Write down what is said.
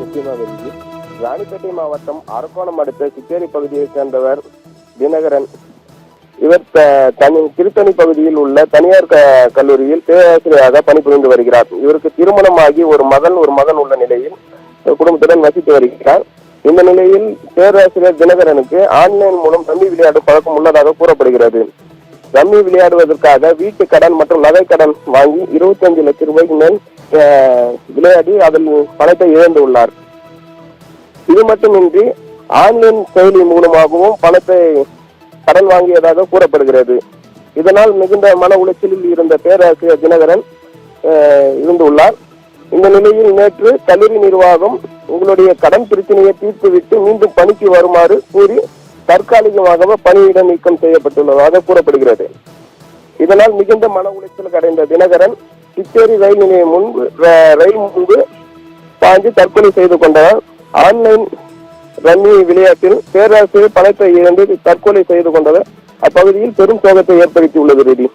முக்கியமாக ராணிப்பேட்டை மாவட்டம் அரக்கோணம் அடுத்த சிச்சேரி பகுதியைச் சேர்ந்தவர் தினகரன். இவர் திருத்தணி பகுதியில் உள்ள தனியார் கல்லூரியில் பேராசிரியராக பணிபுரிந்து வருகிறார். இவருக்கு திருமணமாகி ஒரு மகன் உள்ள நிலையில் குடும்பத்துடன் வசித்து வருகிறார். இந்த நிலையில் பேராசிரியர் தினகரனுக்கு ஆன்லைன் மூலம் ரம்மி விளையாடும் பழக்கம் உள்ளதாக கூறப்படுகிறது. ரம்மி விளையாடுவதற்காக வீட்டு கடன் மற்றும் நகை கடன் வாங்கி 25 லட்சம் ரூபாய்க்கு மேல் விளையாடி அதில் பணத்தை இழந்துள்ளார். இது மட்டுமின்றி ஆன்லைன் செயலி மூலமாகவும் பணத்தை கடன் வாங்கியதாக கூறப்படுகிறது. இதனால் மிகுந்த மன உளைச்சலில் இருந்த பேராசிரியர் தினகரன் இருந்துள்ளார். இந்த நிலையில் நேற்று கல்லூரி நிர்வாகம் உங்களுடைய கடன் பிரச்சனையை தீர்த்துவிட்டு மீண்டும் பணிக்கு வருமாறு கூறி தற்காலிகமாக பணியிட நீக்கம் செய்யப்பட்டுள்ளதாக கூறப்படுகிறது. இதனால் மிகுந்த மன உளைச்சல் அடைந்த தினகரன் சிச்சேரி ரயில் முன்பு பாய்ந்து தற்கொலை செய்து கொண்டவர். ஆன்லைன் ரம்மி விளையாட்டில் பேராசிரியர் பணத்தை இழந்து தற்கொலை செய்து கொண்டவர் அப்பகுதியில் பெரும் சோகத்தை ஏற்படுத்தியுள்ளது.